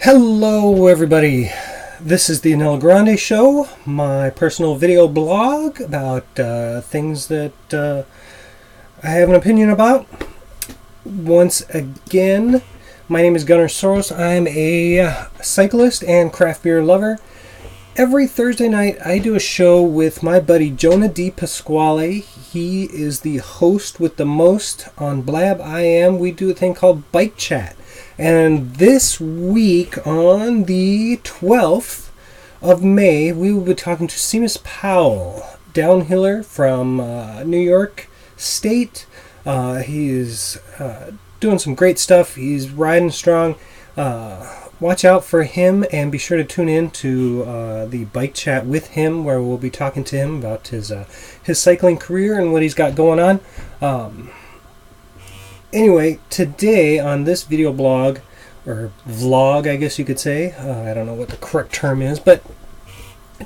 Hello everybody, this is the Anello Grande Show, my personal video blog about things that I have an opinion about. Once again, my name is Gunnar Soros. I'm a cyclist and craft beer lover. Every Thursday night I do a show with my buddy Jonah D. Pasquale. He is the host with the most on Blab IM. We do a thing called Bike Chat. And this week, on the 12th of May, we will be talking to Seamus Powell, downhiller from New York State. He is doing some great stuff. He's riding strong. Watch out for him and be sure to tune in to the Bike Chat with him, where we'll be talking to him about his cycling career and what he's got going on. Anyway, today on this video blog, or vlog I guess you could say, I don't know what the correct term is, but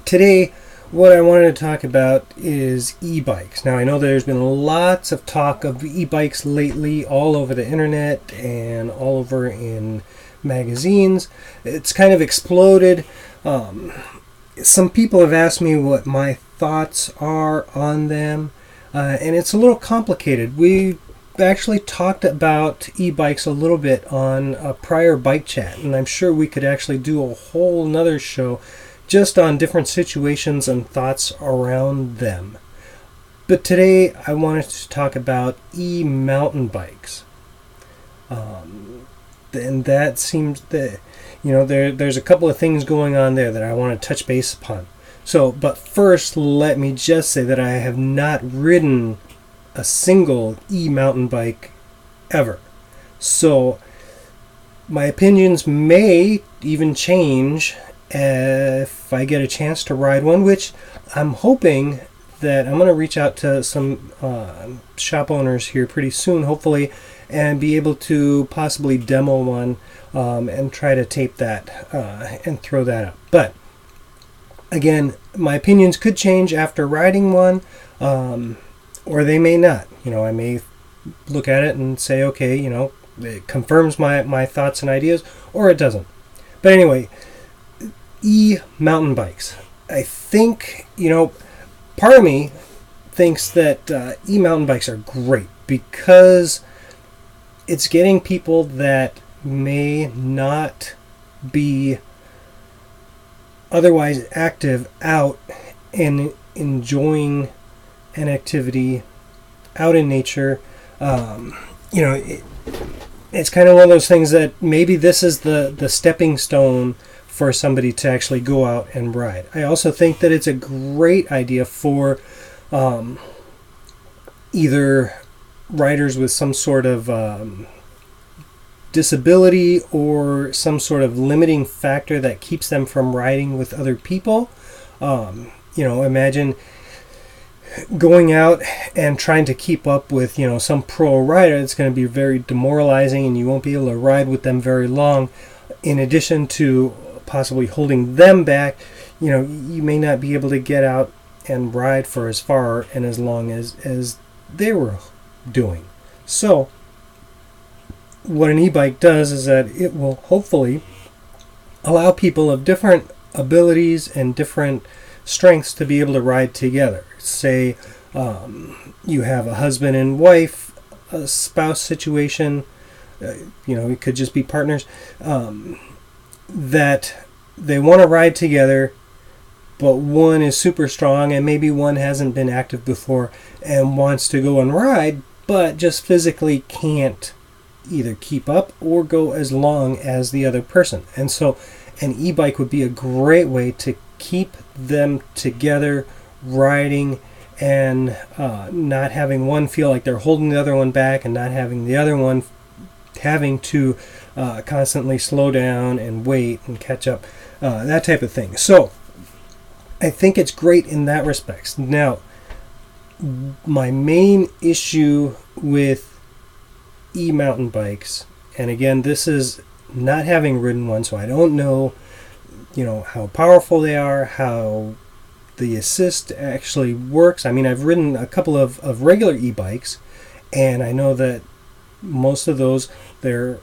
today what I wanted to talk about is e-bikes. Now I know there's been lots of talk of e-bikes lately all over the internet and all over in magazines. It's kind of exploded. Some people have asked me what my thoughts are on them, and it's a little complicated. We actually talked about e-bikes a little bit on a prior Bike Chat, and I'm sure we could actually do a whole nother show just on different situations and thoughts around them. But today I wanted to talk about e-mountain bikes. And that seems that, there's a couple of things going on there that I want to touch base upon. But first, let me just say that I have not ridden a single e-mountain bike ever. So my opinions may even change if I get a chance to ride one, which I'm hoping that I'm going to reach out to some shop owners here pretty soon, hopefully, and be able to possibly demo one and try to tape that and throw that up. But again, my opinions could change after riding one, or they may not. I may look at it and say, okay, it confirms my thoughts and ideas, or it doesn't. But anyway, e-mountain bikes. I think, part of me thinks that e-mountain bikes are great because it's getting people that may not be otherwise active out and enjoying an activity out in nature. It's kind of one of those things that maybe this is the stepping stone for somebody to actually go out and ride. I also think that it's a great idea for either riders with some sort of disability or some sort of limiting factor that keeps them from riding with other people. Imagine going out and trying to keep up with some pro rider. It's going to be very demoralizing, and you won't be able to ride with them very long. In addition to possibly holding them back, you may not be able to get out and ride for as far and as long as they were doing. So what an e-bike does is that it will hopefully allow people of different abilities and different strengths to be able to ride together. Say you have a husband and wife, a spouse situation, it could just be partners, that they want to ride together, but one is super strong and maybe one hasn't been active before and wants to go and ride, but just physically can't either keep up or go as long as the other person. And so an e-bike would be a great way to keep them together riding, and not having one feel like they're holding the other one back, and not having the other one having to constantly slow down and wait and catch up, that type of thing. So I think it's great in that respect. Now, my main issue with e-mountain bikes, and again, this is not having ridden one, so I don't know how powerful they are, how the assist actually works. I mean, I've ridden a couple of regular e-bikes, and I know that most of those, they're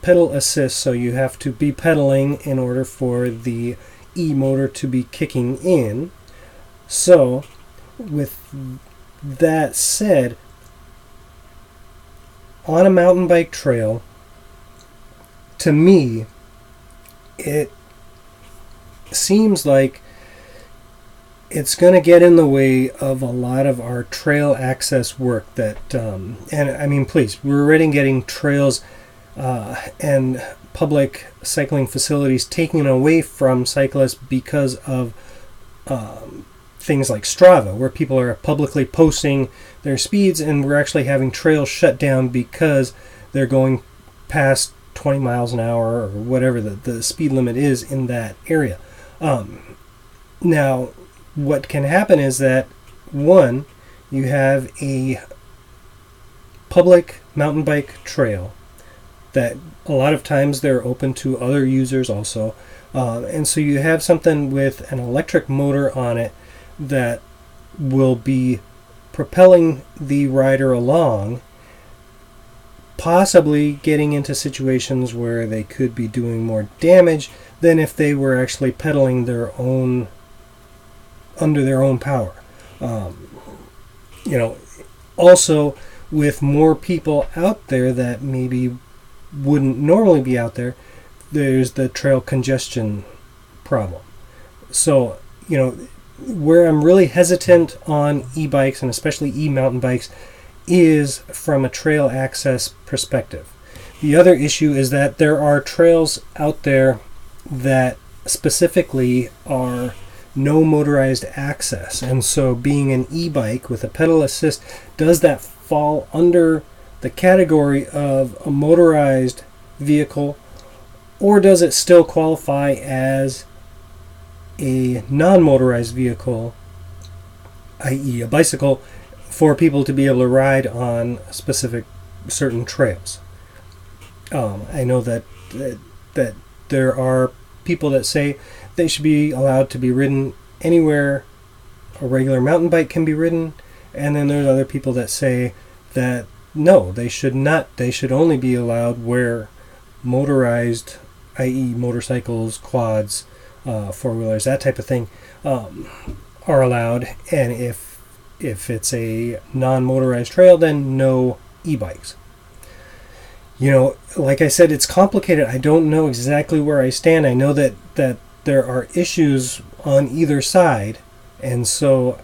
pedal assist, so you have to be pedaling in order for the e-motor to be kicking in. So with that said, on a mountain bike trail, to me, it seems like it's going to get in the way of a lot of our trail access work that, and I mean, please, we're already getting trails and public cycling facilities taken away from cyclists because of things like Strava, where people are publicly posting their speeds, and we're actually having trails shut down because they're going past 20 miles an hour or whatever the speed limit is in that area. Now, what can happen is that, one, you have a public mountain bike trail that a lot of times they're open to other users also, and so you have something with an electric motor on it that will be propelling the rider along, possibly getting into situations where they could be doing more damage than if they were actually pedaling their own under their own power. Also with more people out there that maybe wouldn't normally be out there, there's the trail congestion problem. So, where I'm really hesitant on e-bikes, and especially e-mountain bikes, is from a trail access perspective. The other issue is that there are trails out there that specifically are no motorized access, and so being an e-bike with a pedal assist, does that fall under the category of a motorized vehicle, or does it still qualify as a non-motorized vehicle, i.e. a bicycle, for people to be able to ride on specific certain trails? I know that there are people that say they should be allowed to be ridden anywhere a regular mountain bike can be ridden, and then there's other people that say that no, they should not. They should only be allowed where motorized, i.e. motorcycles, quads, four-wheelers, that type of thing, are allowed, and if it's a non-motorized trail, then no e-bikes. Like I said, it's complicated. I don't know exactly where I stand. I know that there are issues on either side, and so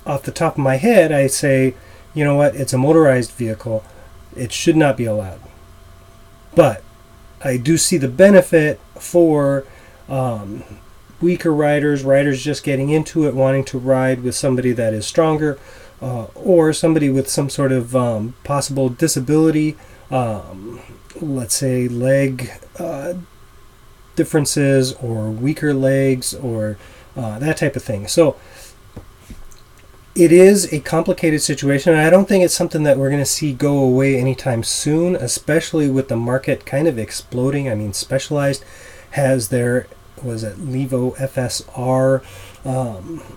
off the top of my head, I say, you know what, it's a motorized vehicle. It should not be allowed. But I do see the benefit for weaker riders just getting into it, wanting to ride with somebody that is stronger, or somebody with some sort of possible disability, let's say leg differences or weaker legs or that type of thing. So it is a complicated situation, and I don't think it's something that we're going to see go away anytime soon, especially with the market kind of exploding. I mean, Specialized has their, Levo FSR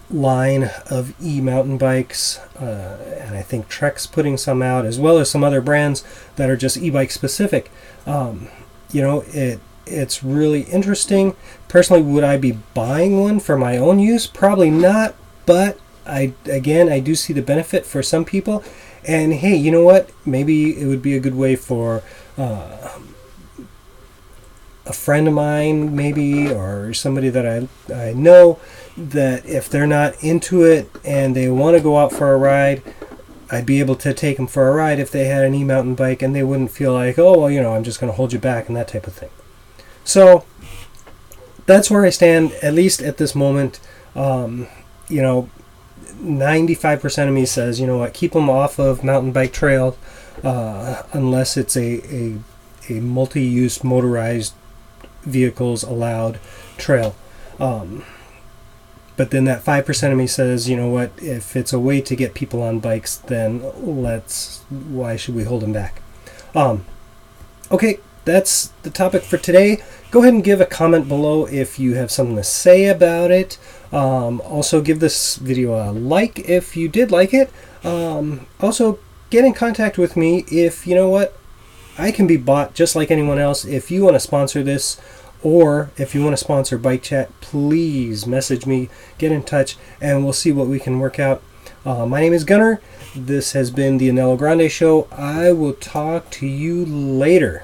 line of e-mountain bikes, and I think Trek's putting some out, as well as some other brands that are just e-bike specific. It's really interesting. Personally, would I be buying one for my own use? Probably not, but I do see the benefit for some people, and hey, you know what? Maybe it would be a good way for a friend of mine, maybe, or somebody that I know, that if they're not into it and they want to go out for a ride, I'd be able to take them for a ride if they had an e-mountain bike, and they wouldn't feel like, oh, well, I'm just going to hold you back and that type of thing. So that's where I stand, at least at this moment. 95% of me says, you know what, keep them off of mountain bike trails unless it's a multi-use motorized vehicles allowed trail. But then that 5% of me says, you know what, if it's a way to get people on bikes, then why should we hold them back? Okay, that's the topic for today. Go ahead and give a comment below if you have something to say about it. Also, give this video a like if you did like it. Also, get in contact with me if, you know what, I can be bought just like anyone else. If you want to sponsor this, or if you want to sponsor Bike Chat, please message me, get in touch, and we'll see what we can work out. My name is Gunnar. This has been the Anello Grande Show. I will talk to you later.